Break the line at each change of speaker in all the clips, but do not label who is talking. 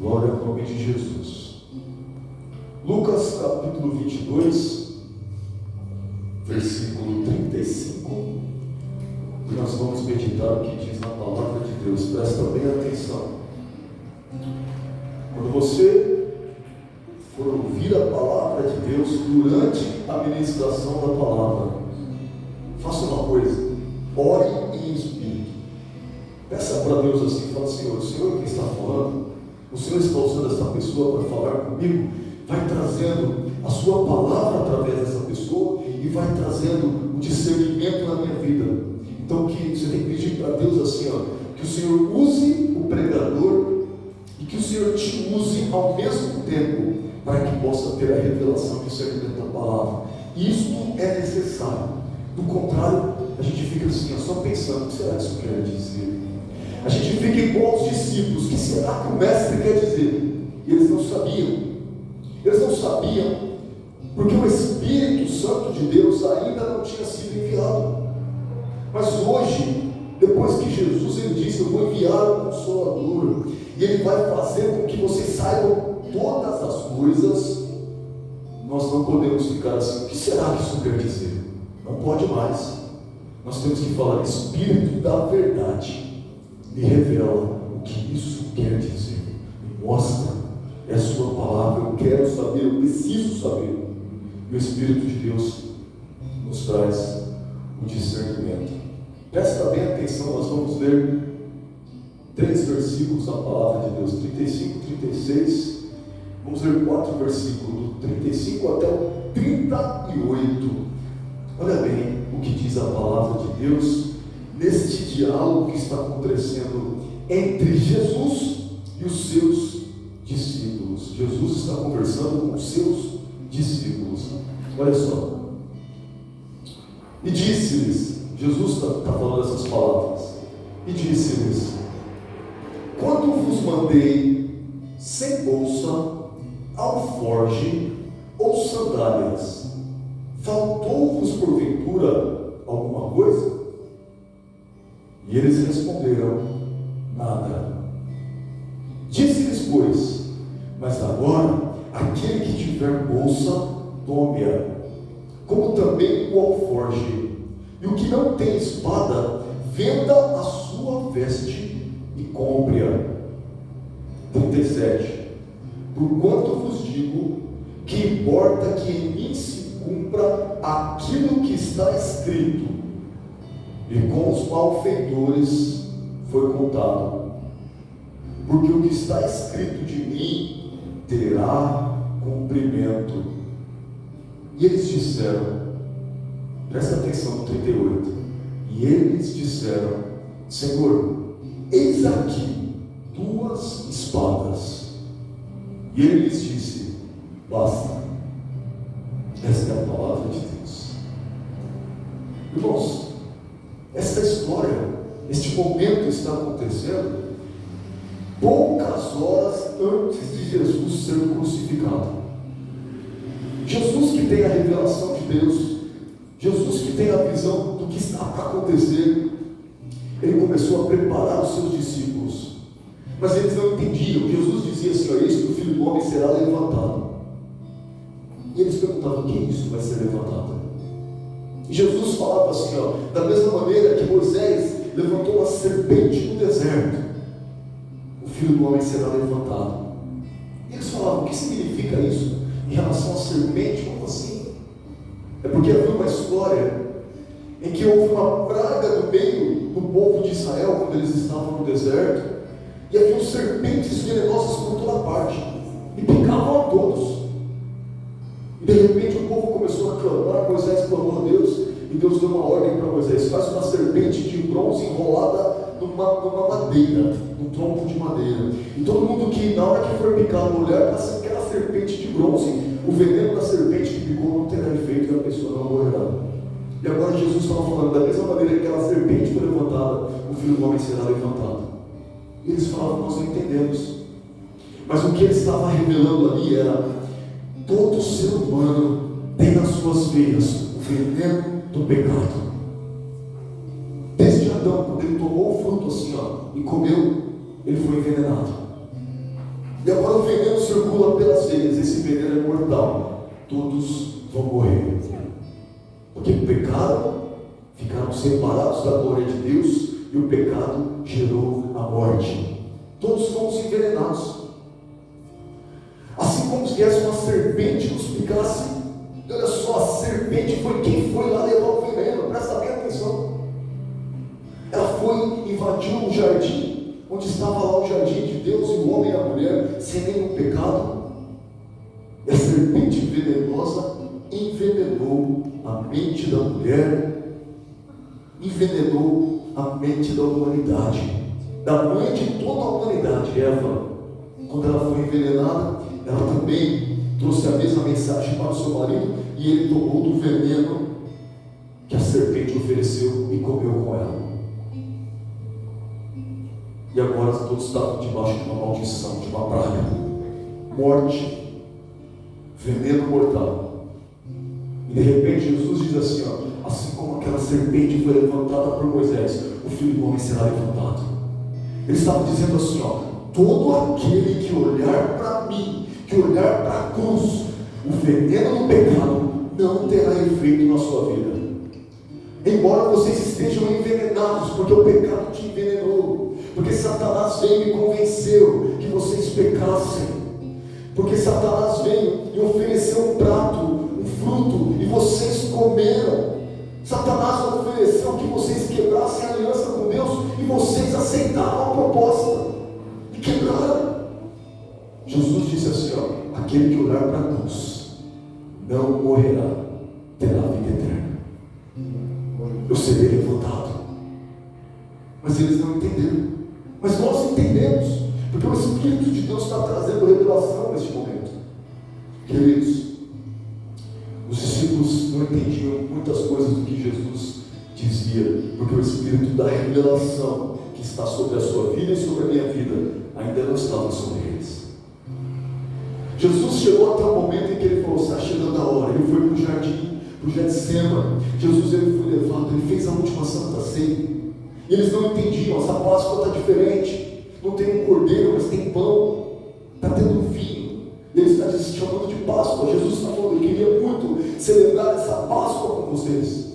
Glória ao nome de Jesus. Lucas capítulo 22, versículo 35. E nós vamos meditar o que diz na palavra de Deus. Presta bem atenção. Quando você for ouvir a palavra de Deus durante a ministração da palavra, faça uma coisa: ore em espírito. Peça para Deus assim, fala: Senhor, o Senhor que está falando, o Senhor está usando essa pessoa para falar comigo, vai trazendo a sua palavra através dessa pessoa e vai trazendo o discernimento na minha vida. Então que você tem que pedir para Deus assim, que o Senhor use o pregador e que o Senhor te use ao mesmo tempo para que possa ter a revelação e o discernimento da palavra. Isso é necessário. Do contrário, a gente fica assim, só pensando: o que será que isso quer dizer? A gente fica igual aos discípulos: o que será que o mestre quer dizer? E eles não sabiam. Eles não sabiam porque o Espírito Santo de Deus ainda não tinha sido enviado. Mas hoje, depois que Jesus ele disse: eu vou enviar o Consolador, e ele vai fazer com que vocês saibam todas as coisas, nós não podemos ficar assim: o que será que isso quer dizer? Não pode mais. Nós temos que falar: Espírito da verdade, me revela o que isso quer dizer, me mostra, é a sua palavra, eu quero saber, eu preciso saber. E o Espírito de Deus nos traz o discernimento. Presta bem atenção, nós vamos ler 3 versículos da palavra de Deus, 35 e 36. Vamos ler 4 versículos, do 35 até o 38. Olha bem o que diz a palavra de Deus neste diálogo que está acontecendo entre Jesus e os seus discípulos. Jesus está conversando com os seus discípulos. Olha só. E disse-lhes, Jesus está falando essas palavras, e disse-lhes: quando vos mandei sem bolsa, alforge ou sandálias, faltou-vos porventura alguma coisa? E eles responderam: nada. Disse-lhes, pois: mas agora, aquele que tiver bolsa, tome-a, como também o alforge. E o que não tem espada, venda a sua veste e compre-a. 37. Porquanto vos digo que importa que em mim se cumpra aquilo que está escrito, e com os malfeitores foi contado, porque o que está escrito de mim terá cumprimento. E eles disseram, presta atenção no 38, e eles disseram: Senhor, eis aqui 2 espadas. E ele lhes disse: basta. Esta é a palavra de Deus. Irmãos, esta história, este momento está acontecendo poucas horas antes de Jesus ser crucificado. Jesus que tem a revelação de Deus, Jesus que tem a visão do que está para acontecer, ele começou a preparar os seus discípulos, mas eles não entendiam. Jesus dizia assim: eis que o Filho do Homem será levantado. E eles perguntavam: o que é isso vai ser levantado? E Jesus falava assim: da mesma maneira que Moisés levantou uma serpente no deserto, o Filho do Homem será levantado. E eles falavam: o que significa isso em relação à serpente? Como assim? É porque havia uma história em que houve uma praga no meio do povo de Israel quando eles estavam no deserto, e haviam serpentes venenosas por toda parte e picavam a todos. E de repente o povo começou a clamar. Moisés clamou a Deus, e Deus deu uma ordem para Moisés: faz uma serpente de bronze enrolada numa madeira, num tronco de madeira, e todo mundo que na hora que for picado olhar para aquela serpente de bronze, o veneno da serpente que picou não terá efeito e a pessoa não morrerá. E agora Jesus estava falando: da mesma maneira que aquela serpente foi levantada, o Filho do Homem será levantado. E eles falavam: nós não entendemos. Mas o que ele estava revelando ali era: todo ser humano tem nas suas veias o veneno do pecado. Desde Adão, quando ele tomou o fruto assim, e comeu, ele foi envenenado. E agora o veneno circula pelas veias. Esse veneno é mortal. Todos vão morrer. Porque pecaram, ficaram separados da glória de Deus, e o pecado gerou a morte. Todos fomos envenenados. Assim como se viesse uma serpente nos picasse. Olha só, a serpente foi quem foi lá levar o veneno. Presta bem atenção. Ela foi, invadiu o jardim, onde estava lá o jardim de Deus, e o homem e a mulher, sem nenhum pecado. E a serpente venenosa envenenou a mente da mulher, envenenou a mente da humanidade, da mãe de toda a humanidade, Eva. Quando ela foi envenenada, ela também trouxe a mesma mensagem para o seu marido, e ele tomou do veneno que a serpente ofereceu e comeu com ela. E agora todos estavam debaixo de uma maldição, de uma praga, morte, veneno mortal. E de repente Jesus diz assim, ó, assim como aquela serpente foi levantada por Moisés, o Filho do Homem será levantado. Ele estava dizendo assim, ó, todo aquele que olhar para mim, que olhar para a cruz, o veneno do pecado não terá efeito na sua vida. Embora vocês estejam envenenados, porque o pecado te envenenou, porque Satanás veio e convenceu que vocês pecassem, porque Satanás veio e ofereceu um prato, um fruto, e vocês comeram. Satanás ofereceu que vocês quebrassem a aliança com Deus, e vocês aceitaram a proposta e quebraram. Jesus disse assim, ó, aquele que olhar para a cruz não morrerá, terá vida eterna. Eu serei levantado. Mas eles não entenderam. Mas nós entendemos, porque o Espírito de Deus está trazendo revelação neste momento. Queridos, os discípulos não entendiam muitas coisas do que Jesus dizia, porque o Espírito da revelação que está sobre a sua vida e sobre a minha vida ainda não estava sobre eles. Jesus chegou até o momento em que ele falou, está chegando a hora. Ele foi para o jardim, para o Getsêmani. Jesus ele foi levado, ele fez a última Santa Ceia. E eles não entendiam, essa Páscoa está diferente. Não tem um cordeiro, mas tem pão. Está tendo vinho. E ele está se chamando de Páscoa. Jesus está falando, eu queria muito celebrar essa Páscoa com vocês.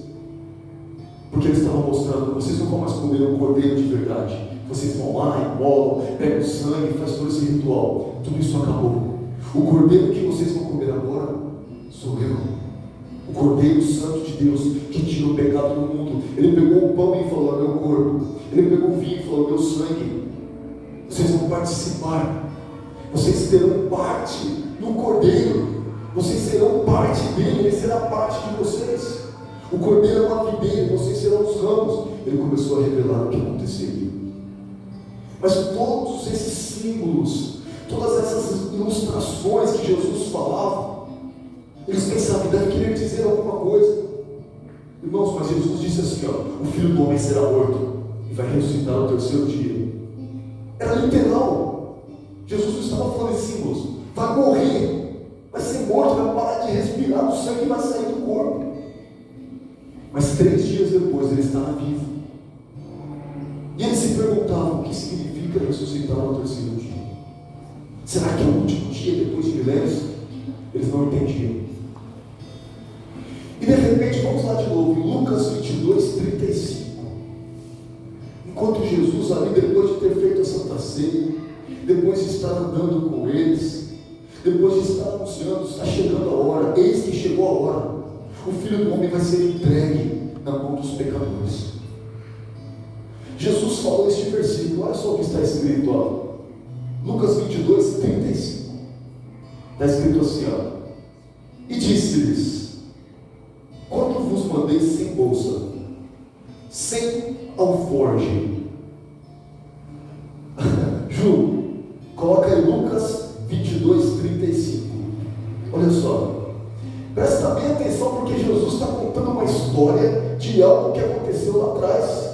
Porque ele estava mostrando, vocês não vão mais comer um cordeiro de verdade. Vocês vão lá, imolam, pegam o sangue, faz todo esse ritual. Tudo isso acabou. O cordeiro que vocês vão comer agora sou eu, o Cordeiro Santo de Deus que tira o pecado do mundo. Ele pegou o pão e falou, é meu corpo. Ele pegou o vinho e falou, é meu sangue. Vocês vão participar, vocês terão parte no Cordeiro, vocês serão parte dele, ele será parte de vocês. O Cordeiro é uma videira, vocês serão os ramos. Ele começou a revelar o que aconteceria. Mas todos esses símbolos, todas essas ilustrações que Jesus falava, eles pensavam que deve querer dizer alguma coisa. Irmãos, mas Jesus disse assim, ó, o Filho do Homem será morto e vai ressuscitar no terceiro dia. Era literal. Jesus não estava falando em símbolos. Vai morrer, vai ser morto, vai parar de respirar, o sangue vai sair do corpo. Mas 3 dias depois ele estava vivo. E eles se perguntavam o que significa ressuscitar no terceiro dia. Será que é o último dia depois de milênios? Eles não entendiam. E de repente, vamos lá de novo, em Lucas 22, 35. Enquanto Jesus ali, depois de ter feito a Santa Ceia, depois de estar andando com eles, depois de estar anunciando, está chegando a hora, eis que chegou a hora, o Filho do Homem vai ser entregue na mão dos pecadores. Jesus falou este versículo, olha só o que está escrito, ó. Lucas 22, 35. Está escrito assim, ó. E disse-lhes, quando vos mandei sem bolsa, sem alforge. Ju, coloca aí Lucas 22, 35. Olha só. Presta bem atenção, porque Jesus está contando uma história de algo que aconteceu lá atrás.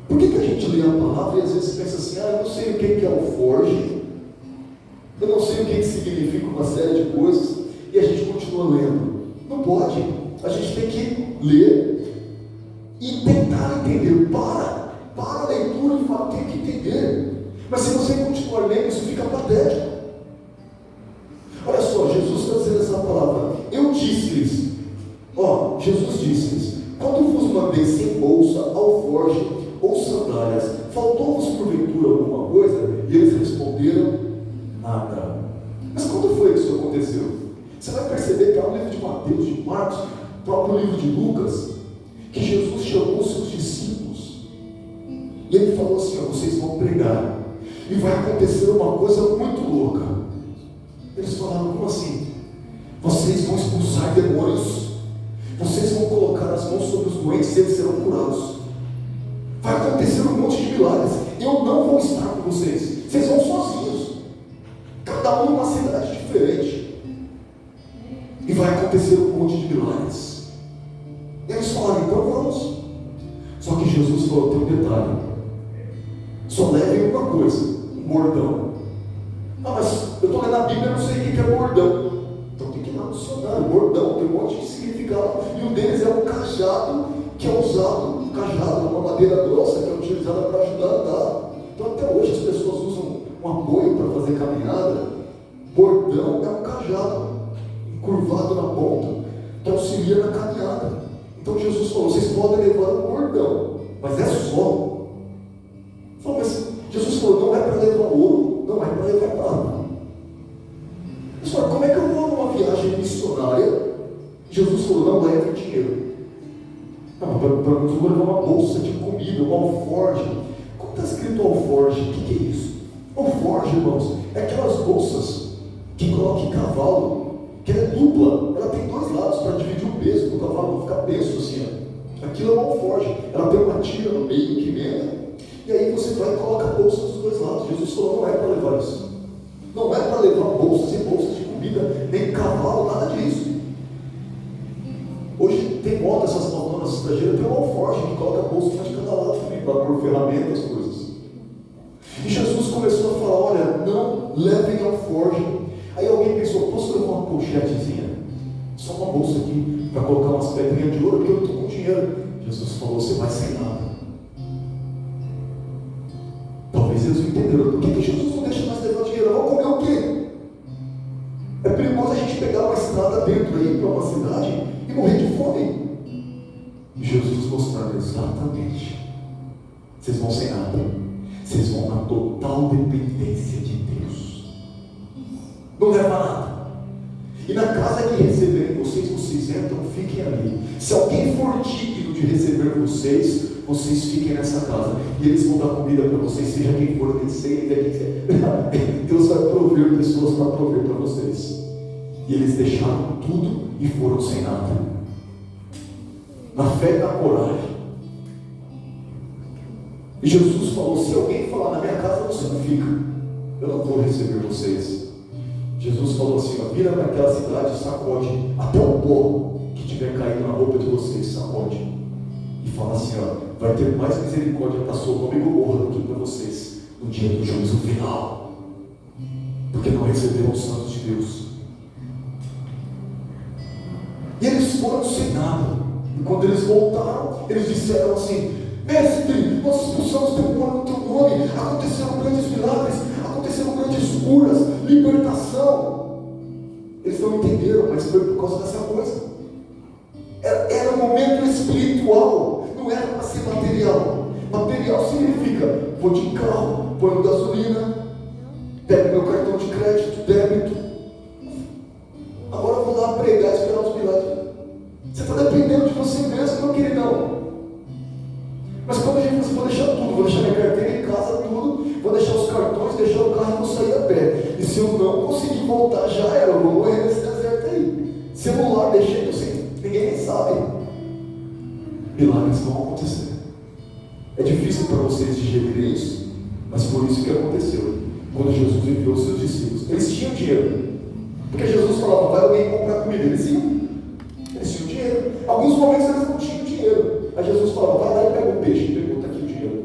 Por que a gente lê a palavra e às vezes pensa assim, eu não sei o que é alforge, eu não sei o que significa uma série de coisas, e a gente continua lendo? Não pode. A gente tem que ler e tentar entender. Para a leitura e fala, tem que entender. Mas se você continuar lendo, isso fica patético. Olha só, Jesus está dizendo essa palavra. Eu disse-lhes, Jesus disse-lhes: quando vos mandei sem bolsa, alforje ou sandálias, faltou-vos porventura alguma coisa? E eles responderam: nada. Mas quando foi que isso aconteceu? Você vai perceber que há no livro de Mateus, de Marcos, próprio livro de Lucas, que Jesus chamou os seus discípulos e ele falou assim: vocês vão pregar e vai acontecer uma coisa muito louca. Eles falaram: como assim? Vocês vão expulsar demônios, vocês vão colocar as mãos sobre os doentes e eles serão curados, vai acontecer um monte de milagres, eu não vou estar com vocês, vocês vão sozinhos, cada um numa cidade diferente, e vai acontecer um monte de milagres. E eles falaram: então vamos. Só que Jesus falou: tem um detalhe, só levem uma coisa, um bordão. Mas eu estou lendo a Bíblia, eu não sei o que é bordão. Então tem que ir lá no dicionário. Bordão tem um monte de significado, e um deles é um cajado que é usado. Um cajado é uma madeira grossa que é utilizada para ajudar a andar. Então até hoje as pessoas usam um apoio para fazer caminhada. Bordão é um cajado encurvado na ponta que auxilia na caminhada. Então Jesus falou: vocês podem levar um bordão, mas é só. Mas Jesus falou: não é para levar ouro, não é para levar prata. Pessoal, como é que eu vou numa viagem missionária? Jesus falou: não leve dinheiro. Não, para nós vou levar uma bolsa de comida, um alforje. Como está escrito alforje? O que é isso? Alforje, irmãos, é aquelas bolsas que colocam em cavalo, que ela é dupla, ela tem dois lados para dividir o peso do cavalo, não ficar peso assim. Aquilo é um alforje, ela tem uma tira no meio que emenda, e aí você vai e coloca a bolsa dos dois lados. Jesus falou: não é para levar isso, não é para levar bolsas e bolsas de comida, nem cavalo, nada disso. Hoje tem moda, essas motonas estrangeiras, tem um alforje que coloca a bolsa de cada lado também, para pôr ferramentas, coisas. E Jesus começou a falar: olha, não levem alforje. Aí alguém pensou: posso levar uma pochetezinha? Só uma bolsa aqui, para colocar umas pedrinhas de ouro, porque eu estou com dinheiro. Jesus falou: você vai sem nada. Talvez eles não entenderam. Por que Jesus não deixa nós levar dinheiro? Vamos comer o quê? É perigoso a gente pegar uma estrada dentro aí, para uma cidade, e morrer de fome. E Jesus mostrando exatamente: vocês vão sem nada, vocês vão na total dependência de Deus. Não leva nada. E na casa que receberem vocês, vocês entram, fiquem ali. Se alguém for digno de receber vocês, vocês fiquem nessa casa. E eles vão dar comida para vocês, seja quem for, quem seja. Deus vai prover pessoas para prover para vocês. E eles deixaram tudo e foram sem nada. Na fé e na coragem. E Jesus falou: se alguém falar na minha casa, você não fica, eu não vou receber vocês. Jesus falou assim: vira naquela cidade, sacode até o pó que tiver caído na roupa de vocês, sacode, e fala assim: vai ter mais misericórdia para Sodoma e Gomorra do que para vocês no dia do juízo final, porque não receberam os santos de Deus. E eles foram sem nada. E quando eles voltaram, eles disseram assim: mestre, nós expulsamos demônio no teu nome, aconteceram grandes milagres, aconteceram grandes curas, libertação. Eles não entenderam, mas foi por causa dessa coisa. Era um momento espiritual, não era para ser material. Material significa: vou de carro, ponho gasolina, pego meu cartão de crédito, débito, agora eu vou lá pregar e esperar os milagres. Você está dependendo de você mesmo, meu queridão. Mas quando a gente diz: vou deixar tudo, vou deixar minha carteira em casa, tudo, vou deixar os cartões, deixar o carro e vou sair a pé. E se eu não conseguir voltar, já era, eu vou morrer nesse deserto aí. Celular, deixei assim, ninguém nem sabe. Milagres vão acontecer. É difícil para vocês digerirem isso, mas foi isso que aconteceu quando Jesus enviou os seus discípulos. Eles tinham dinheiro, porque Jesus falava: vai alguém comprar comida. Eles iam. Eles tinham dinheiro. Alguns momentos eles não tinham dinheiro. Aí Jesus falava: vai lá e pega o peixe. Pegou, está aqui o dinheiro.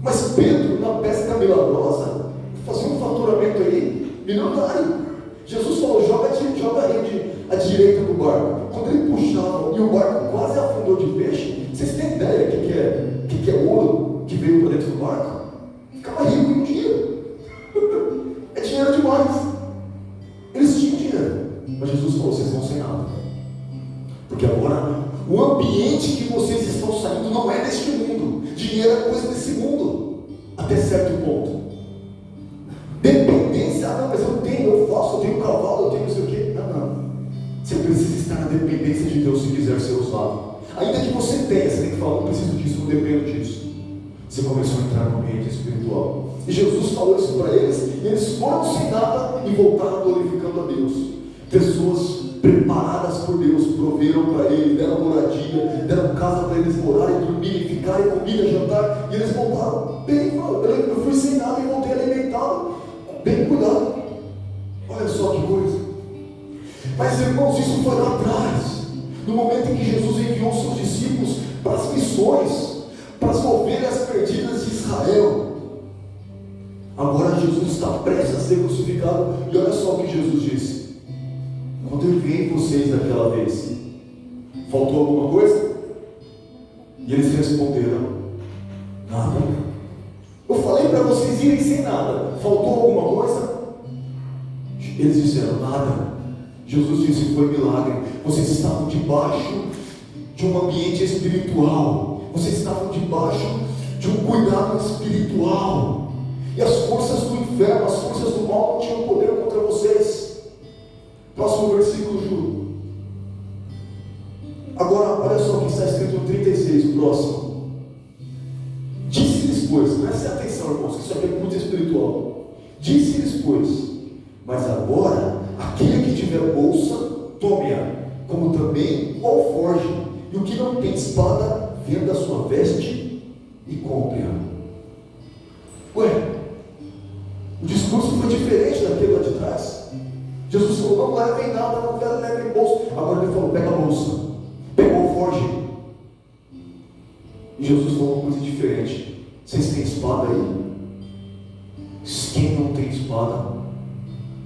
Mas Pedro, na pesca milagrosa, fazia um faturamento aí milionário. Jesus falou: joga a rede à direita do barco. Quando ele puxava e o barco quase afundou de peixe, vocês têm ideia do que é ouro que veio para dentro do barco? Ficava ambiente que vocês estão saindo não é deste mundo. Dinheiro é coisa desse mundo, até certo ponto. Dependência, não, mas eu tenho, eu faço, eu tenho cavalo, eu tenho não sei o quê. Não. Você precisa estar na dependência de Deus se quiser ser usado. Ainda que você tenha, você tem que falar, não preciso disso, não dependo disso. Você começou a entrar no ambiente espiritual. E Jesus falou isso para eles, e eles foram sem nada e voltaram glorificando a Deus. Pessoas preparadas por Deus proveram para ele, deram moradia, deram casa para eles morarem, dormirem, ficarem, comida, jantar, e eles voltaram bem. Eu fui sem nada e voltei alimentado, bem cuidado. Olha só que coisa. Mas irmãos, isso foi lá atrás, no momento em que Jesus enviou seus discípulos para as missões, para as ovelhas perdidas de Israel. Agora Jesus está prestes a ser crucificado, e olha só o que Jesus disse: quando eu enviei vocês daquela vez, faltou alguma coisa? E eles responderam: nada. Eu falei para vocês irem sem nada, faltou alguma coisa? Eles disseram: nada. Jesus disse: foi milagre. Vocês estavam debaixo de um ambiente espiritual, vocês estavam debaixo de um cuidado espiritual, e as forças do inferno, as forças do mal não tinham poder contra vocês. Próximo versículo, Ju. Agora, olha só o que está escrito no 36, o próximo. Disse-lhes, pois, prestem atenção, irmãos, que isso aqui é muito espiritual. Disse-lhes, pois, mas agora, aquele que tiver bolsa, tome-a, como também o alforje, e o que não tem espada, venda a sua veste e compre-a. Ué, o discurso foi diferente daquele lá de trás. Jesus falou: não levem nada, não levem bolsa. Agora ele falou: pega a bolsa, pega o alforje. E Jesus falou uma coisa diferente: vocês têm espada aí? Quem não tem espada,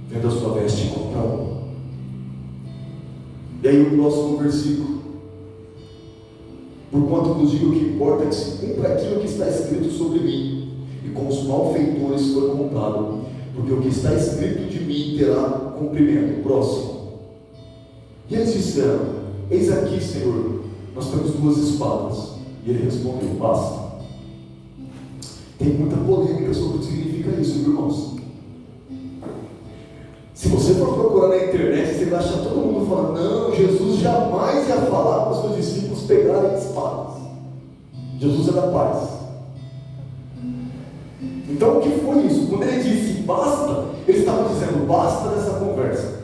venda a sua veste e compra uma. E aí o próximo versículo: porquanto vos digo que importa que se cumpra aquilo que está escrito sobre mim, e com os malfeitores foi contado, porque o que está escrito de mim terá cumprimento. Próximo. E eles disseram: eis aqui, Senhor, nós temos 2 espadas. E ele respondeu: basta. Tem muita polêmica sobre o que significa isso, irmãos. Se você for procurar na internet, você vai achar todo mundo falando: não, Jesus jamais ia falar para os seus discípulos pegarem espadas. Jesus é da paz. Então o que foi isso? Quando ele disse basta, ele estava dizendo: basta dessa conversa.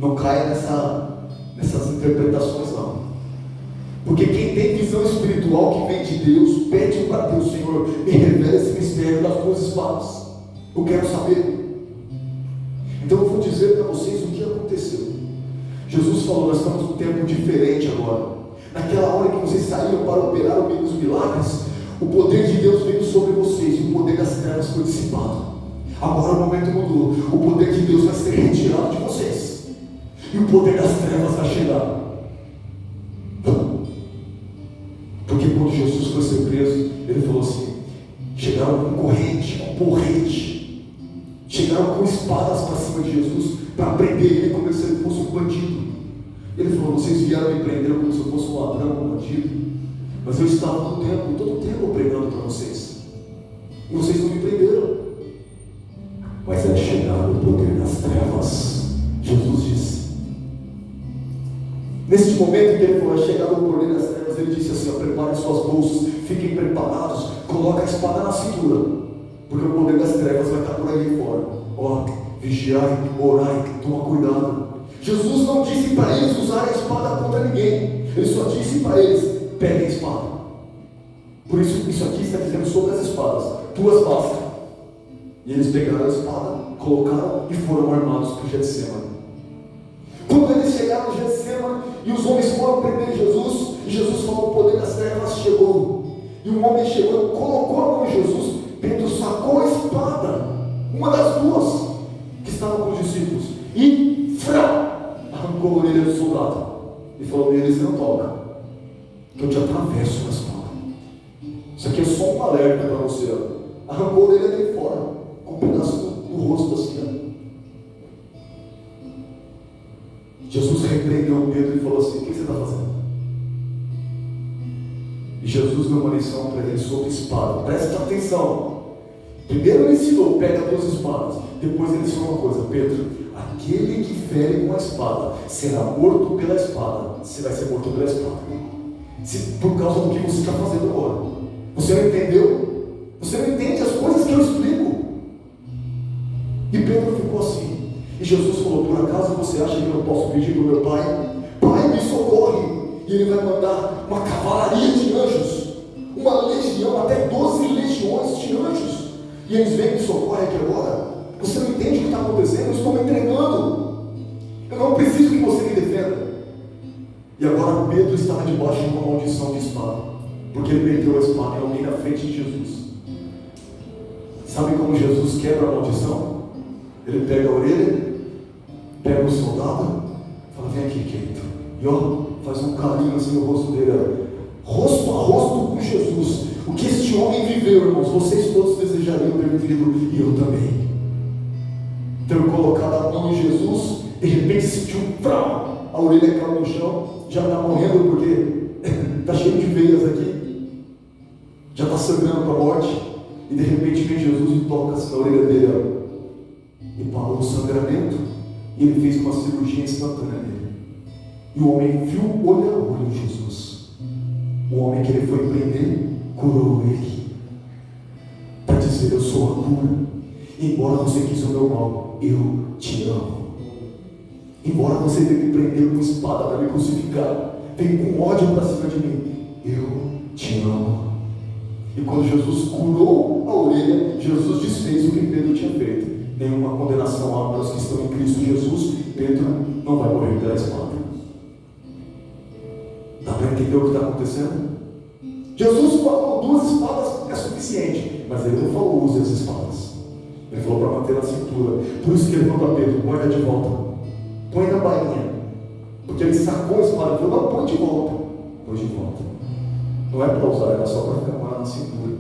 Não caia nessas interpretações, não. Porque quem tem visão espiritual que vem de Deus, pede para Deus: Senhor, me revela esse mistério das 2 espadas. Eu quero saber. Então eu vou dizer para vocês o que aconteceu. Jesus falou: nós estamos num tempo diferente agora. Naquela hora que vocês saíram para operar o meio dos milagres, o poder de Deus veio sobre vocês, e o poder das trevas foi dissipado. Agora o momento mudou. O poder de Deus vai ser retirado de vocês, e o poder das trevas vai chegar. Porque quando Jesus foi ser preso, ele falou assim: chegaram com corrente, com porrete, chegaram com espadas para cima de Jesus, para prender ele como se ele fosse um bandido. Ele falou: vocês vieram me prender como se eu fosse um ladrão, um bandido, mas eu estava no templo, todo o tempo pregando para vocês, e vocês não me prenderam. Mas é chegado o poder das trevas, Jesus disse. Neste momento em que ele falou: é chegado o poder das trevas, ele disse assim: preparem suas bolsas, fiquem preparados, coloquem a espada na cintura, porque o poder das trevas vai estar por aí fora. Vigiai, orai, toma cuidado. Jesus não disse para eles usarem a espada contra ninguém, ele só disse para eles: peguem a espada. Por isso aqui está dizendo sobre as espadas: 2 bastam. E eles pegaram a espada, colocaram e foram armados para o Getsemane. Quando eles chegaram no Getsemane e os homens foram prender Jesus, e Jesus falou: o poder das trevas chegou. E um homem chegou, colocou a mão em Jesus, Pedro sacou a espada, uma das 2 que estavam com os discípulos, e arrancou a orelha do soldado e falou: neles não toca, que eu te atravesso com a espada. Isso aqui é só um alerta para você. Arrancou a orelha dele fora, com um pedaço do rosto assim. Jesus repreendeu Pedro e falou assim: o que você está fazendo? E Jesus deu uma lição para ele sobre espada. Presta atenção. Primeiro ele ensinou, pega 2 espadas. Depois ele ensinou uma coisa: Pedro, aquele que fere com a espada será morto pela espada. Você vai ser morto pela espada. Por causa do que você está fazendo agora. Você não entendeu? Você não entende as coisas que eu explico. E Pedro ficou assim. E Jesus falou: por acaso você acha que eu não posso pedir para o meu pai? Pai, me socorre. E ele vai mandar uma cavalaria de anjos, uma legião, até 12 legiões de anjos. E eles vêm e me socorrem aqui agora. Você não entende o que está acontecendo? Eu estou me entregando. Eu não preciso que você me defenda. E agora Pedro estava debaixo de uma maldição de espada, porque ele meteu a espada em alguém na frente de Jesus. Sabe como Jesus quebra a maldição? Ele pega a orelha, pega o soldado, fala: vem aqui, querido. E ó, faz um carinho assim no rosto dele, rosto a rosto com Jesus. O que este homem viveu, irmãos, vocês todos desejariam ter vivido, e eu também. Ter colocado a mão em Jesus, de repente sentiu um frau, a orelha caiu no chão, já está morrendo porque está cheio de veias aqui, já está sangrando para a morte, e de repente vem Jesus e toca-se na orelha dele, e parou o sangramento, e ele fez uma cirurgia instantânea nele. E o homem viu olho a olho Jesus. O homem que ele foi prender curou ele, para dizer: eu sou a cura. Embora você quis o meu mal, eu te amo. Embora você veio me prender com espada para me crucificar, veio com ódio para cima de mim, eu te amo. E quando Jesus curou a orelha, Jesus desfez o que Pedro tinha feito. Nenhuma condenação há para os que estão em Cristo Jesus. Pedro não vai morrer pela espada. Dá para entender o que está acontecendo? Jesus falou: 2 espadas é suficiente, mas ele não falou: use as espadas. Ele falou para manter na cintura. Por isso que ele falou para Pedro: põe ela de volta, põe na bainha. Porque ele sacou a espada e falou: não, põe de volta. Põe de volta. Não é para usar, era só para ficar com ela na cintura.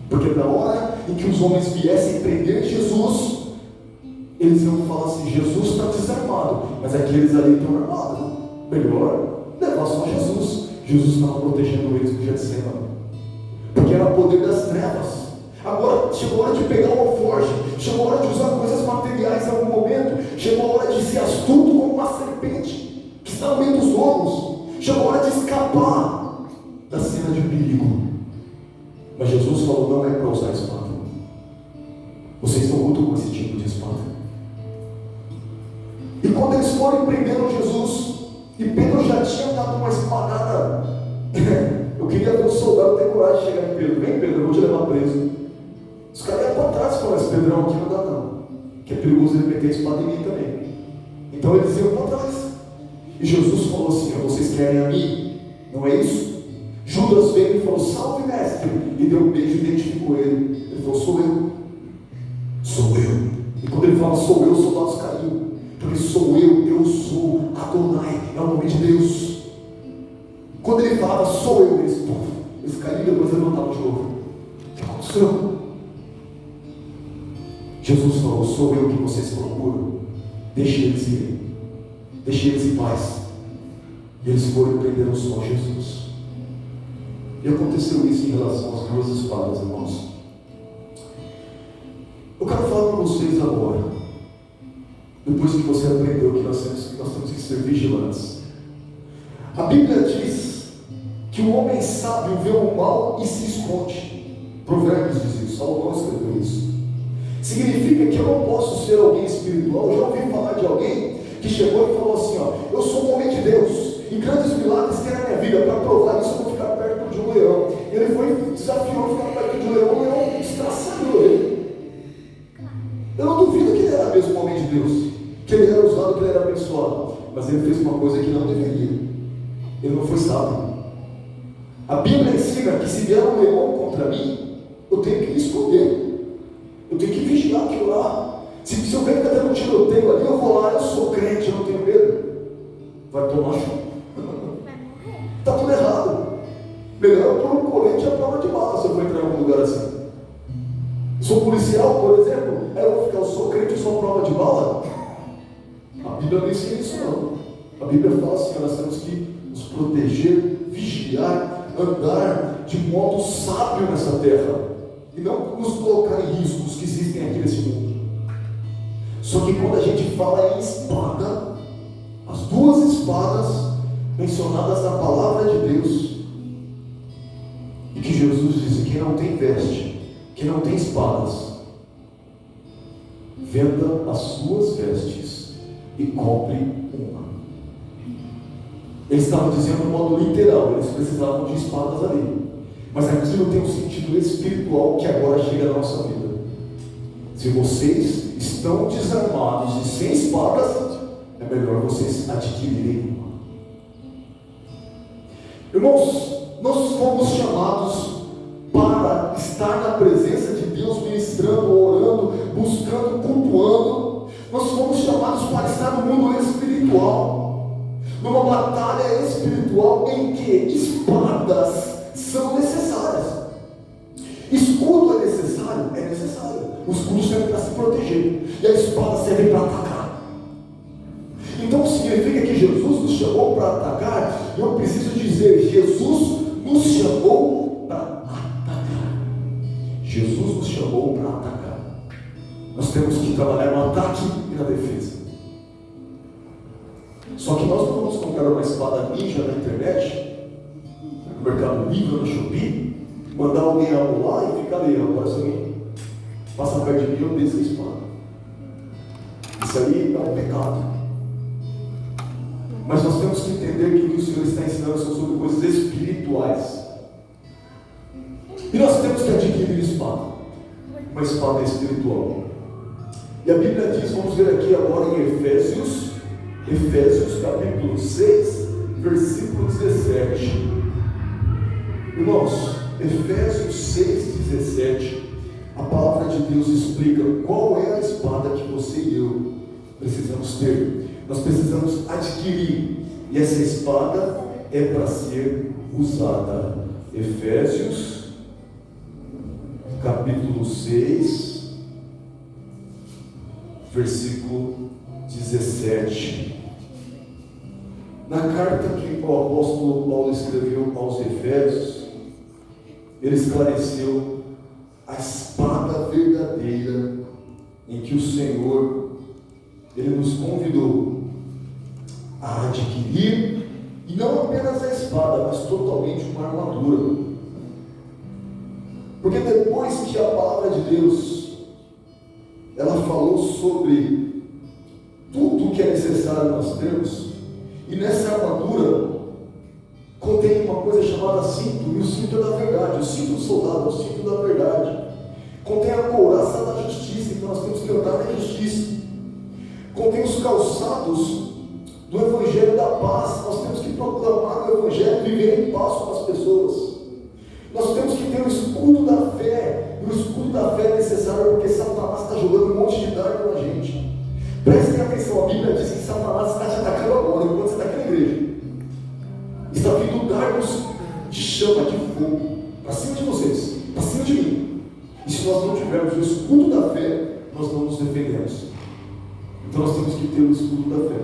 Porque na hora em que os homens viessem prender Jesus, eles iam falar assim: Jesus está desarmado, mas aqueles ali estão armados. Melhor levar só Jesus. Jesus estava protegendo eles do Getsemane, porque era o poder das trevas. Agora chegou a hora de pegar o alforje, chegou a hora de usar coisas materiais em algum momento, chegou a hora de ser astuto como uma serpente que está no meio dos lobos, chegou a hora de escapar da cena de perigo. Mas Jesus falou: não é para usar a espada. Vocês não lutam com esse tipo de espada. E quando eles foram prendendo Jesus, e Pedro já tinha dado uma espadada, eu queria ver o soldado ter coragem de chegar em Pedro: vem, Pedro, eu vou te levar preso. Os caras iam para trás e falaram: esse Pedrão aqui não dá não, que é perigoso ele meter a espada em mim também. Então eles iam para trás. E Jesus falou assim: vocês querem a mim? Não é isso? Judas veio e falou: salve, mestre, e deu um beijo e identificou ele. Ele falou: sou eu. Sou eu. E quando ele fala sou eu, os soldados caíram, porque sou eu sou Adonai, é o nome de Deus. Quando ele falava sou eu, eles caíram e depois levantavam de novo. O que aconteceu? Jesus falou: sou eu que vocês procuram. Deixe eles irem, deixe eles em paz. E eles foram e prenderam só Jesus. E aconteceu isso em relação às 2 espadas, irmãos. Eu quero falar para vocês agora, depois que você aprendeu que nós temos que ser vigilantes. A Bíblia diz que o homem sábio vê o mal e se esconde. Provérbios diz isso, Salomão escreveu isso. Significa que eu não posso ser alguém espiritual. Eu já ouvi falar de alguém que chegou e falou assim: eu sou um homem de Deus, e grandes milagres tem na minha vida. Para provar isso, eu vou ficar perto de um leão. E ele foi, desafiou a ficar perto de um leão. O leão estraçalhou ele. Eu não duvido que ele era mesmo um homem de Deus, que ele era usado, que ele era abençoado, mas ele fez uma coisa que não deveria. Ele não foi sábio. A Bíblia ensina que se vier um leão contra mim, eu tenho que me esconder, eu tenho que vigiar aquilo lá. Se eu ver que está tendo um tiroteio ali, eu vou lá, eu sou crente, eu não tenho medo. Vai tomar chuva. Está tudo errado. Melhor eu pôr um colete à prova de bala se eu for entrar em algum lugar assim. Sou policial, por exemplo, aí eu vou ficar: eu sou crente, eu sou a prova de bala. A Bíblia não ensina isso não. A Bíblia fala assim: nós temos que nos proteger, vigiar. andar de modo sábio nessa terra e não nos colocar em riscos que existem aqui nesse mundo. Só que quando a gente fala em espada, as duas espadas mencionadas na palavra de Deus, e que Jesus disse: quem não tem veste, quem não tem espadas, venda as suas vestes e compre uma. Ele estava dizendo de modo literal, eles precisavam de espadas ali, mas aquilo tem um sentido espiritual que agora chega na nossa vida. Se vocês estão desarmados e sem espadas, é melhor vocês adquirirem uma. Irmãos, nós fomos chamados para estar na presença de Deus, ministrando, orando, buscando, cultuando. Nós fomos chamados para estar no mundo espiritual, numa batalha espiritual em que espadas são necessárias. Escudo é necessário? É necessário. O escudo serve para se proteger e a espada serve para atacar. Então significa que Jesus nos chamou para atacar. Eu preciso dizer, Jesus nos chamou para atacar. Jesus nos chamou para atacar. Nós temos que trabalhar no ataque e na defesa. Só que nós não vamos comprar uma espada ninja na internet, no Mercado Livre, no Shopee, mandar alguém amular e ficar ali: agora se alguém passa perto de mim, eu desço a espada. Isso aí é um pecado. Mas nós temos que entender que o que o Senhor está ensinando são sobre coisas espirituais. E nós temos que adquirir espada, uma espada espiritual. E a Bíblia diz, vamos ver aqui agora em Efésios capítulo 6, versículo 17. Irmãos, Efésios 6, 17, a palavra de Deus explica qual é a espada que você e eu precisamos ter. Nós precisamos adquirir, e essa espada é para ser usada. Efésios capítulo 6, versículo 17. Na carta que o apóstolo Paulo escreveu aos Efésios, ele esclareceu a espada verdadeira em que o Senhor, ele nos convidou a adquirir, e não apenas a espada, mas totalmente uma armadura. Porque depois que a palavra de Deus, ela falou sobre tudo que é necessário nós termos, e nessa armadura contém uma coisa chamada cinto, e o cinto é da verdade, o cinto do soldado é o cinto da verdade. Contém a couraça da justiça, então nós temos que andar na justiça. Contém os calçados do Evangelho da paz, nós temos que proclamar o Evangelho e viver em paz com as pessoas. Nós temos que ter o escudo da fé, e o escudo da fé é necessário porque Satanás está jogando um monte de dardo na gente. Prestem atenção, a Bíblia diz que Satanás está te atacando agora, enquanto você está aqui na igreja. Está vindo dardos de chama, de fogo, para cima de vocês, para cima de mim. E se nós não tivermos o escudo da fé, nós não nos defendemos. Então nós temos que ter o escudo da fé.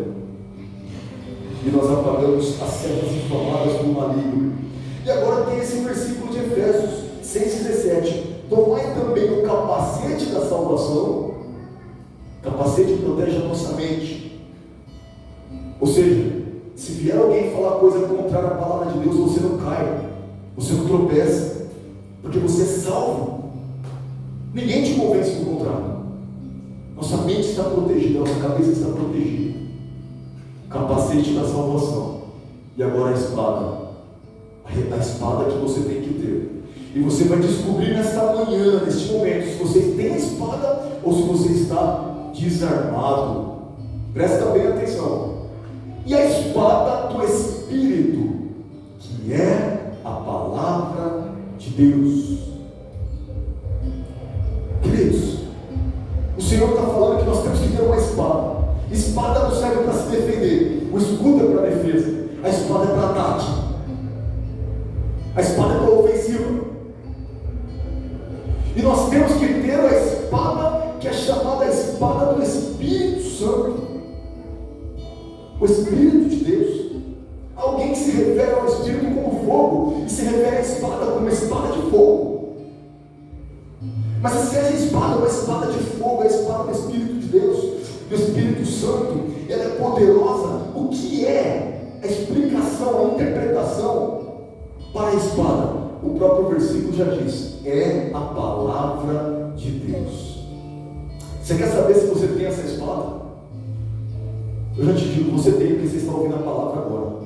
E nós apagamos as setas inflamadas do maligno. E agora tem esse versículo de Efésios 6,17. Tomai também o capacete da salvação. Capacete protege a nossa mente. Ou seja, se vier alguém falar coisa contrária à palavra de Deus, você não cai, você não tropeça, porque você é salvo. Ninguém te convence do contrário. Nossa mente está protegida, nossa cabeça está protegida. Capacete da salvação. E agora a espada. A espada que você tem que ter. E você vai descobrir nesta manhã, neste momento, se você tem a espada ou se você está desarmado. Presta bem atenção. E a espada do Espírito, que é a palavra de Deus. Queridos, o Senhor está falando que nós temos que ter uma espada. Espada não serve para se defender, o escudo é para defesa, a espada é para ataque, a espada é para ofensiva. E nós temos que ter a espada que é chamada a espada do Espírito Santo, o Espírito de Deus. Alguém que se refere ao Espírito como fogo. e se refere à espada como uma espada de fogo. Mas se essa espada é uma espada de fogo, a espada do Espírito de Deus, do Espírito Santo, ela é poderosa. O que é a explicação, a interpretação para a espada? O próprio versículo já diz: é a palavra de Deus. Você quer saber se você tem essa espada? Eu já te digo, você tem, porque você está ouvindo a palavra agora.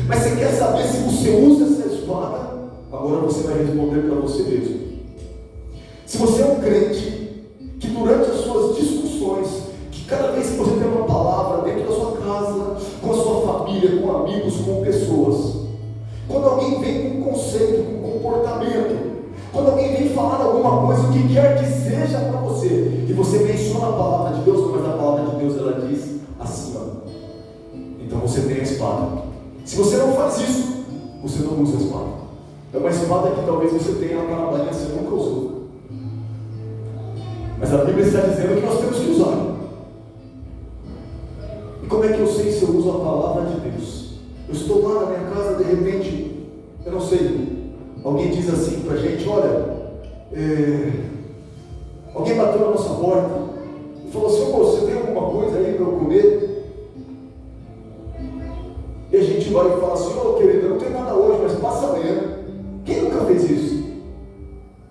Mas você quer saber se você usa essa espada? Agora você vai responder para você mesmo. Se você é um crente que durante as suas discussões, que cada vez que você tem uma palavra dentro da sua casa, com a sua família, com amigos, com pessoas, quando alguém vem com um conceito, com um comportamento, quando alguém vem falar alguma coisa, o que quer que seja para você, e você menciona a palavra de Deus, mas a palavra de Deus ela diz assim, ó, então você tem a espada. Se você não faz isso, você não usa a espada. É uma espada que talvez você tenha lá na bainha, você nunca usou. Mas a Bíblia está dizendo que nós temos que usar. E como é que eu sei se eu uso a palavra de Deus? Eu estou lá na minha casa, de repente, eu não sei, alguém diz assim para a gente: olha, alguém bateu na nossa porta e falou assim: você tem alguma coisa aí para eu comer? E a gente vai e fala assim: querido, eu não tenho nada hoje, mas passa amanhã. Quem nunca fez isso?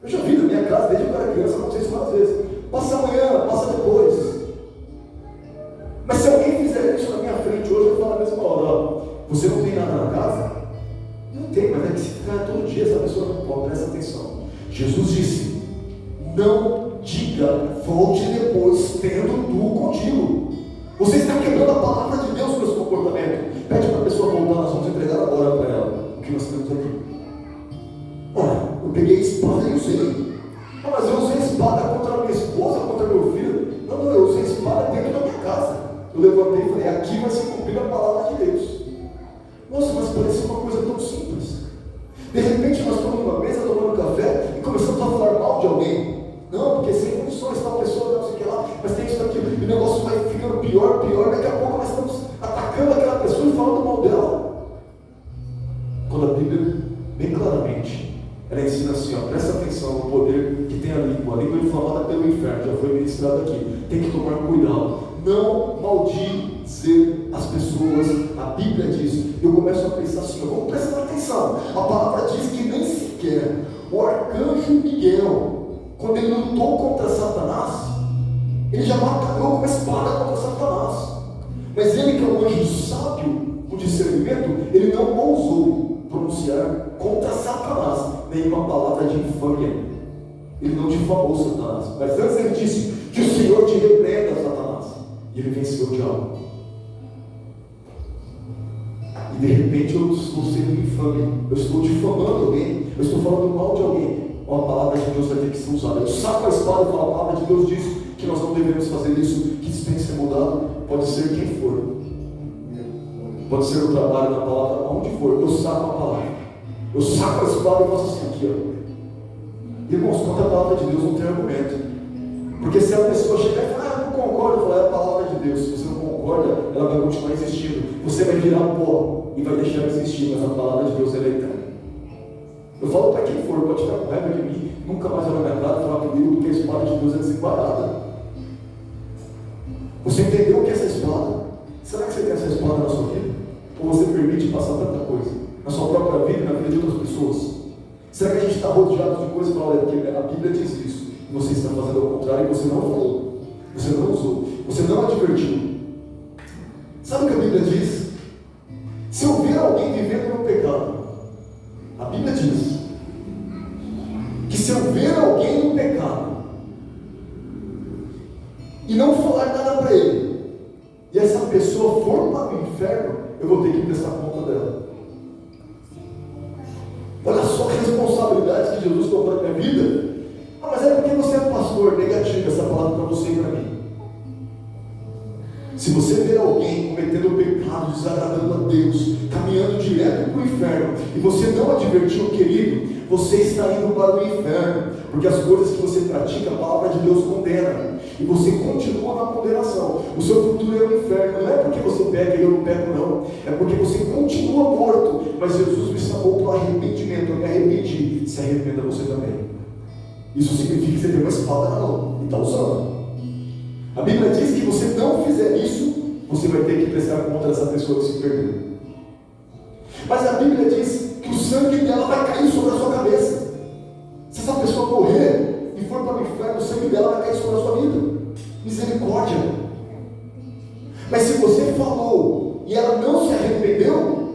Eu já vi na minha casa desde que eu era criança, não sei se várias vezes. Passa amanhã, passa depois. Mas se alguém fizer isso na minha frente hoje, eu falo na mesma hora: você não tem nada na casa? Não tem, mas é que se ficar todo dia, essa pessoa não pode. Presta atenção. Jesus disse: não diga, volte depois, tendo tu contigo. Você está quebrando a palavra de Deus com esse comportamento. Pede para a pessoa voltar, nós vamos entregar agora para ela o que nós temos aqui. Olha, eu peguei a espada e usei. Mas eu usei a espada contra a minha esposa, contra meu filho. Não, eu usei a espada dentro da minha casa. Eu levantei e falei: aqui vai se cumprir a palavra de Deus. Nossa, mas parece uma coisa tão simples. De repente nós estamos numa mesa tomando café e começamos a falar mal de alguém. Não, porque sem condições, tal pessoa, não sei o que lá, mas tem isso aqui, e o negócio vai ficando pior, daqui a pouco nós estamos atacando aquela pessoa e falando mal dela. Quando a Bíblia, bem claramente, ela ensina assim, ó, presta atenção no poder que tem a língua inflamada pelo inferno, já foi ministrado aqui, tem que tomar cuidado, não maldizer as pessoas. A Bíblia diz, eu começo a pensar assim, vamos prestar atenção, a palavra diz que nem sequer o arcanjo Miguel, quando ele lutou contra Satanás, ele já batalhou com uma espada contra Satanás, mas ele, que é um anjo sábio, com discernimento, ele não ousou pronunciar contra Satanás nenhuma palavra de infâmia. Ele não difamou Satanás, mas antes ele disse que o Senhor te repreenda, Satanás, e ele venceu o diabo. E de repente eu estou sendo infame, eu estou difamando alguém, eu estou falando mal de alguém. A palavra de Deus vai ter que ser usada. Eu saco a espada e falo: a palavra de Deus diz que nós não devemos fazer isso, que isso tem que ser mudado. Pode ser quem for, pode ser o trabalho da palavra, onde for. Eu saco a palavra, eu saco a espada e faço assim aqui, ó. Irmãos, contra a palavra de Deus não tem argumento, porque se a pessoa chegar e falar: não concordo, eu falo: é a palavra de Deus. Se você não concorda, ela vai continuar existindo, você vai virar pó e vai deixar de existir, mas a palavra de Deus é eterna. Eu falo para quem for, pode ficar com raiva de mim, nunca mais olhar na minha cara e falar comigo, porque a espada de Deus é desemparada. Você entendeu o que é essa espada? Será que você tem essa espada na sua vida? Ou você permite passar tanta coisa na sua própria vida e na vida de outras pessoas? Será que a gente está rodeado de coisas para olha, porque a Bíblia diz isso, e você está fazendo ao contrário, e você não falou, você não usou, você não advertiu? Sabe o que a Bíblia diz? Se eu ver alguém vivendo no pecado, a Bíblia diz que se eu ver alguém no pecado e não falar nada para ele, e essa pessoa for para o inferno, eu vou ter que prestar conta dela. Olha só que responsabilidade que Jesus colocou na minha vida. Mas é porque você é pastor. Negativo essa palavra para você e para mim. Se você ver alguém cometendo pecado, desagradando a Deus, caminhando direto para o inferno, e você não advertiu, querido, você está indo para o inferno, porque as coisas que você pratica, a palavra de Deus Deus condena. E você continua na condenação. O seu futuro é o inferno. Não é porque você peca e eu não peco, não. É porque você continua morto. Mas Jesus me chamou para o arrependimento. Eu me arrependi. Se arrependa você também. Isso significa que você tem uma espada na mão e está usando. A Bíblia diz que se você não fizer isso, você vai ter que prestar conta dessa pessoa que se perdeu. Mas a Bíblia diz que o sangue dela vai cair sobre a sua cabeça. Se essa pessoa morrer e for para o inferno, o sangue dela vai cair sobre a sua vida. Misericórdia. Mas se você falou e ela não se arrependeu,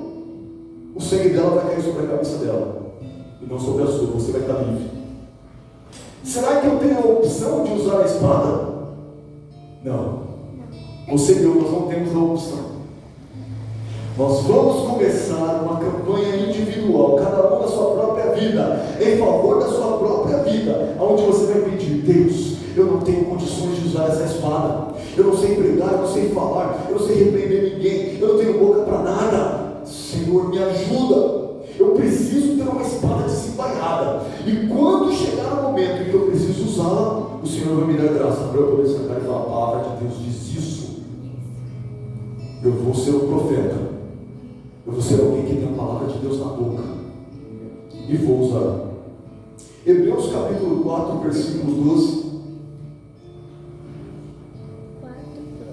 o sangue dela vai cair sobre a cabeça dela e não sobre a sua. Você vai estar livre. Será que eu tenho a opção de usar a espada? Não. Você e eu, nós não temos a opção. Nós vamos começar uma campanha individual, cada um na sua própria vida, em favor da sua própria vida, onde você vai pedir: Deus, eu não tenho condições de usar essa espada, eu não sei pregar, eu não sei falar, eu não sei repreender ninguém, eu não tenho boca para nada. Senhor, me ajuda. Eu preciso ter uma espada desembainhada. E quando chegar o momento em que eu preciso usá-la, o Senhor vai me dar graça para eu poder sentar e falar: a palavra de Deus diz isso. Eu vou ser um profeta. Eu vou ser alguém que tem a palavra de Deus na boca. E vou usar. Hebreus capítulo 4, versículo 12.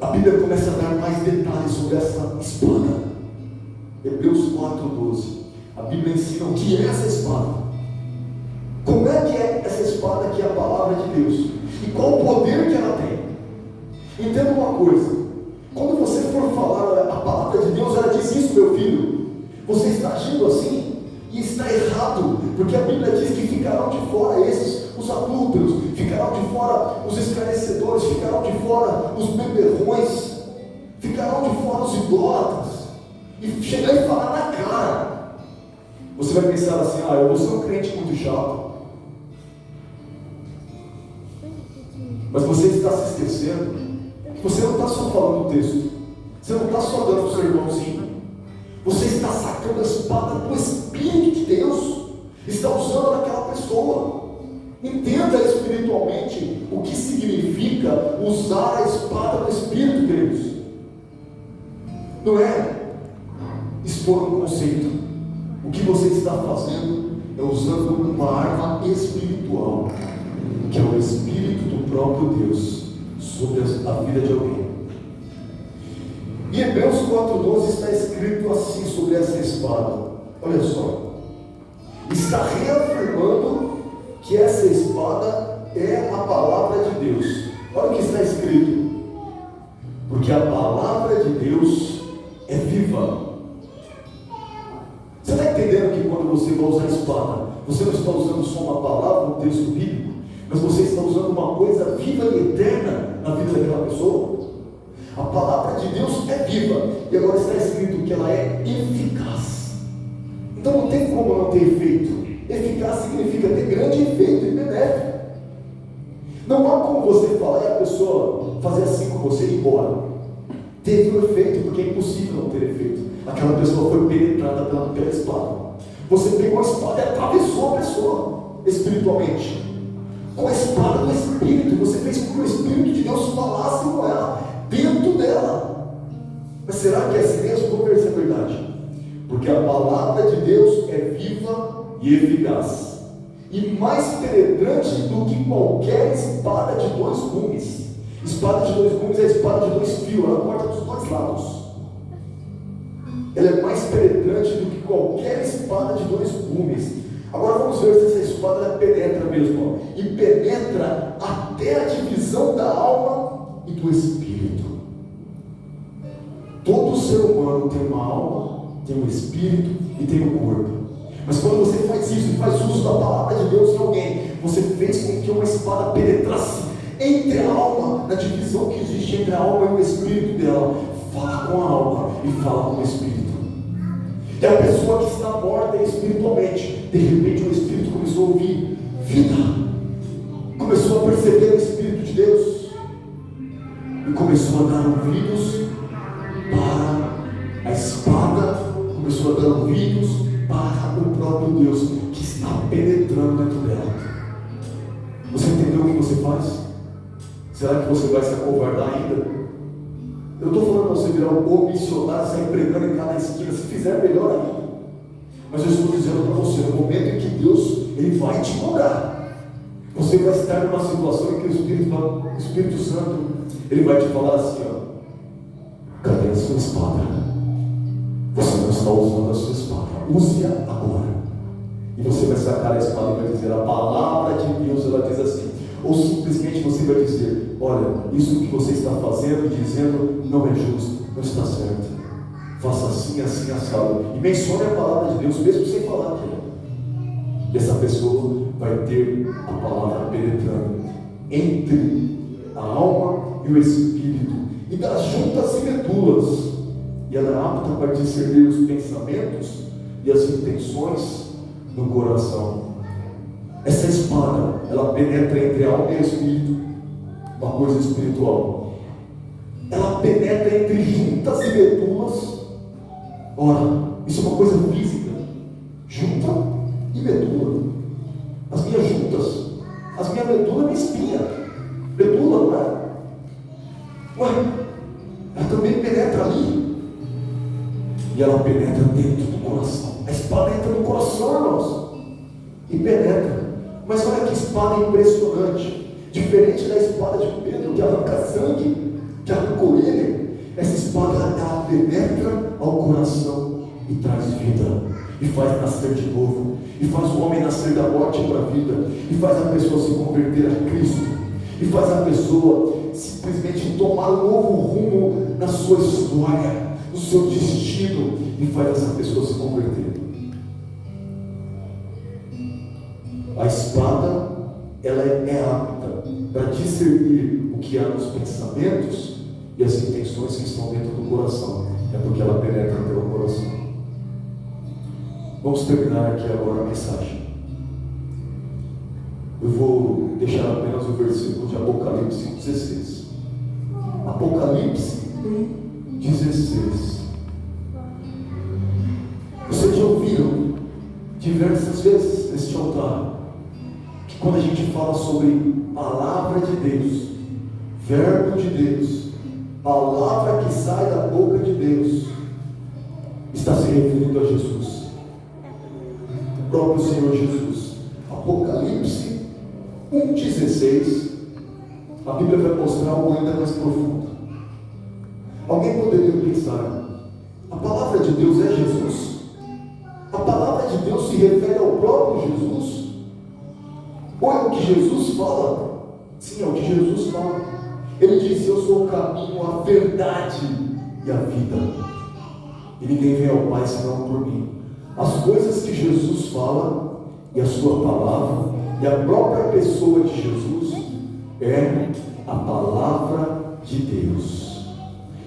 A Bíblia começa a dar mais detalhes sobre essa espada. Hebreus 4, 12. A Bíblia ensina o que é essa espada. Como é que é essa espada que é a palavra de Deus? E qual o poder que ela tem? Entenda uma coisa. Quando você for falar a palavra de Deus, ela diz isso: meu filho, você está agindo assim e está errado, porque a Bíblia diz que ficarão de fora esses, os adúlteros, ficarão de fora os escarnecedores, ficarão de fora os beberrões, ficarão de fora os idólatras. E chegar e falar na cara. Você vai pensar assim: ah, eu vou ser um crente muito chato. Mas você está se esquecendo que você não está só falando o texto, você não está só dando o sermãozinho, você está sacando a espada do Espírito de Deus, está usando naquela pessoa. Entenda espiritualmente o que significa usar a espada do Espírito, queridos. Não é expor um conceito. O que você está fazendo é usando uma arma espiritual, que é o Espírito do próprio Deus sobre a vida de alguém. Em Hebreus 4,12 está escrito assim sobre essa espada. Olha só. Está reafirmando que essa espada é a palavra de Deus. Olha o que está escrito. Porque a palavra de Deus é viva. Você está entendendo que quando você vai usar a espada, você não está usando só uma palavra, um texto bíblico, mas você está usando uma coisa viva e eterna na vida daquela pessoa? A palavra de Deus é viva, e agora está escrito que ela é eficaz. Então não tem como não ter efeito. Eficaz significa ter grande efeito e benéfico. Não há como você falar e a pessoa fazer assim com você e ir embora. Teve um efeito, porque é impossível não ter efeito. Aquela pessoa foi penetrada pela espada. Você pegou a espada e atravessou a pessoa espiritualmente. Com a espada do Espírito, você fez com que o Espírito de Deus falasse com ela, dentro dela. Mas será que é assim mesmo? Vamos ver se é verdade. Porque a palavra de Deus é viva e eficaz, e mais penetrante do que qualquer espada de dois gumes. Espada de dois gumes é a espada de dois fios, ela corta dos dois lados. Ela é mais penetrante do que qualquer espada de dois gumes. Agora vamos ver se essa espada penetra mesmo. E penetra até a divisão da alma e do espírito. Todo ser humano tem uma alma, tem um espírito e tem um corpo. Mas quando você faz isso e faz uso da palavra de Deus em alguém, você fez com que uma espada penetrasse entre a alma, na divisão que existe entre a alma e o espírito dela. Fala com a alma e fala com o espírito. E a pessoa que está morta espiritualmente, de repente o espírito começou a ouvir vida, começou a perceber o Espírito de Deus e começou a dar ouvidos para a espada, começou a dar ouvidos para o próprio Deus que está penetrando dentro dela. Você entendeu o que você faz? Será que você vai se acovardar ainda? Eu estou falando para você virar um bom missionário, sair pregando em cada esquina, se fizer melhor ainda. Mas eu estou dizendo para você, no momento em que Deus Ele vai te mandar, você vai estar numa situação em que o Espírito Santo Ele vai te falar assim, ó: cadê a sua espada? Você não está usando a sua espada, use-a agora. E você vai sacar a espada e vai dizer: a palavra de Deus, ela diz assim. Ou simplesmente você vai dizer: olha, isso que você está fazendo e dizendo não é justo, não está certo, faça assim, assim, assado, e mencione a palavra de Deus, mesmo sem falar aquilo. E essa pessoa vai ter a palavra penetrando entre a alma e o espírito, e das juntas e medulas, e ela é apta para discernir os pensamentos e as intenções do coração. Essa espada, ela penetra entre a alma e o espírito, uma coisa espiritual. Ela penetra entre juntas e medulas. Ora, isso é uma coisa física. Junta e medula. As minhas juntas, as minhas medulas é minha espinha. Medula, não é? Ué, ela também penetra ali. E ela penetra dentro do coração. A espada entra no coração, irmãos, e penetra. Mas olha que espada impressionante. Diferente da espada de Pedro, que arranca sangue, que arranca orelha, essa espada ela penetra ao coração e traz vida, e faz nascer de novo, e faz o homem nascer da morte para a vida, e faz a pessoa se converter a Cristo, e faz a pessoa simplesmente tomar um novo rumo na sua história, no seu destino, e faz essa pessoa se converter. A espada, ela é apta para discernir o que há nos pensamentos e as intenções que estão dentro do coração. É porque ela penetra pelo coração. Vamos terminar aqui agora a mensagem. Eu vou deixar apenas o versículo de Apocalipse 16. Apocalipse 16. Vocês já ouviram diversas vezes neste altar que quando a gente fala sobre palavra de Deus, verbo de Deus, palavra que sai da boca de Deus, está se referindo a Jesus, o próprio Senhor Jesus. Apocalipse 1,16, a Bíblia vai mostrar algo ainda mais profundo. Alguém poderia pensar: a palavra de Deus é Jesus? A palavra de Deus se refere ao próprio Jesus? Ou é o que Jesus fala? Sim, é o que Jesus fala. Ele disse: eu sou o caminho, a verdade e a vida, e ninguém vem ao Pai senão por mim. As coisas que Jesus fala, e a sua palavra, e a própria pessoa de Jesus, é a palavra de Deus.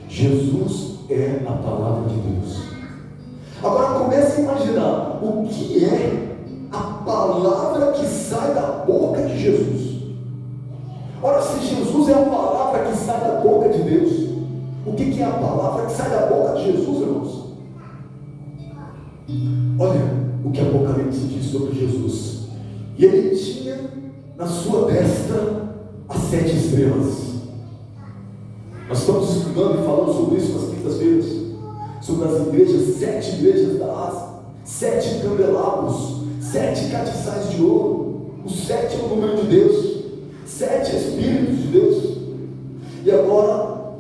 Jesus é a palavra de Deus. Agora comece a imaginar o que é a palavra que sai da boca de Jesus. Ora, se Jesus é a palavra que sai da boca de Deus, o que é a palavra que sai da boca de Jesus, irmãos? Olha o que Apocalipse diz sobre Jesus. E ele tinha na sua destra as 7 estrelas. Nós estamos estudando e falando sobre isso nas quintas-feiras, sobre as igrejas, 7 igrejas da Ásia, 7 candelabros, 7 castiçais de ouro. O 7 é o número de Deus, 7 Espíritos de Deus. E agora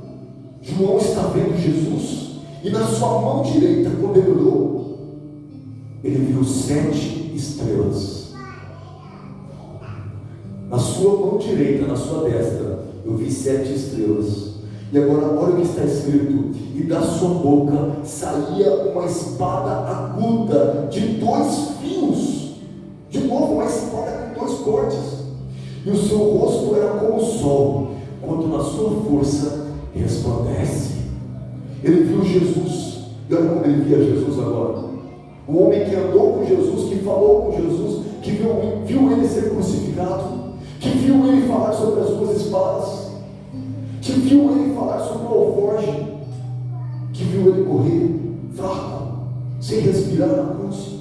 João está vendo Jesus, e na sua mão direita, quando ele olhou, ele viu 7 estrelas. Na sua mão direita, na sua destra, eu vi 7 estrelas. E agora olha o que está escrito: e da sua boca saía uma espada aguda de 2 fios. De novo, uma espada com 2 cortes. E o seu rosto era como o sol, quando na sua força resplandece. Ele viu Jesus. E olha como ele via Jesus agora. O homem que andou com Jesus, que falou com Jesus, que viu ele ser crucificado, que viu ele falar sobre as 2 espadas, que viu ele falar sobre o alforje, que viu ele morrer fraco, sem respirar na cruz,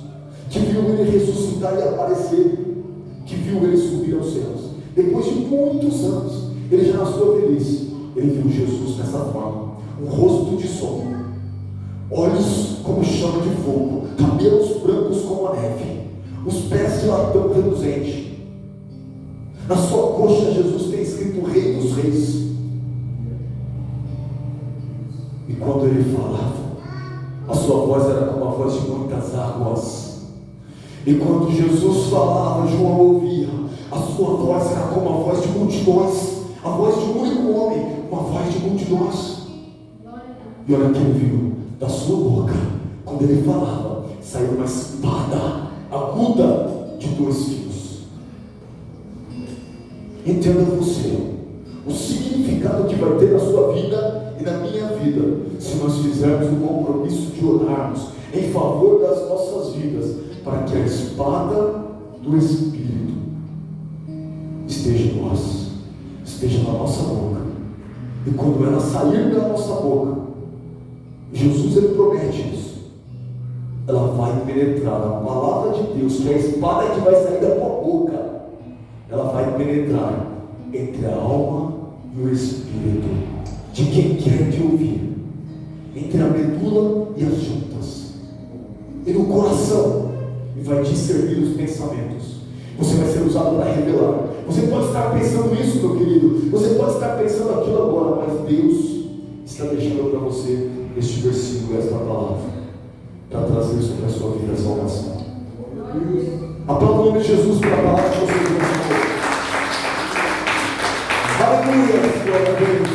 que viu ele ressuscitar e aparecer, que viu ele subir aos céus. Depois de muitos anos, ele já na sua velhice, ele viu Jesus dessa forma, um rosto de sol, olhos como chama de fogo, cabelos brancos como a neve, os pés de latão reluzente. Na sua coxa Jesus tem escrito Rei dos Reis. E quando ele falava, a sua voz era como a voz de muitas águas. E quando Jesus falava, João ouvia, a sua voz era como a voz de multidões, a voz de um único homem, uma voz de multidões. E olha que ele viu, da sua boca, quando ele falava, saiu uma espada aguda de 2 fios. Entenda você, o significado que vai ter na sua vida e na minha vida, se nós fizermos o compromisso de orarmos em favor das nossas vidas, para que a espada do Espírito esteja em nós, esteja na nossa boca. E quando ela sair da nossa boca, Jesus ele promete isso, ela vai penetrar a palavra de Deus, que é a espada que vai sair da tua boca, ela vai penetrar entre a alma e o espírito de quem quer te ouvir, entre a medula e as juntas, e no coração, e vai discernir os pensamentos. Você vai ser usado para revelar. Você pode estar pensando isso, meu querido, você pode estar pensando aquilo agora, mas Deus está deixando para você este versículo, esta palavra, para trazer sobre a sua vida a salvação. Aplauda o nome de Jesus pela palavra que você recebeu. Aleluia, glória a Deus.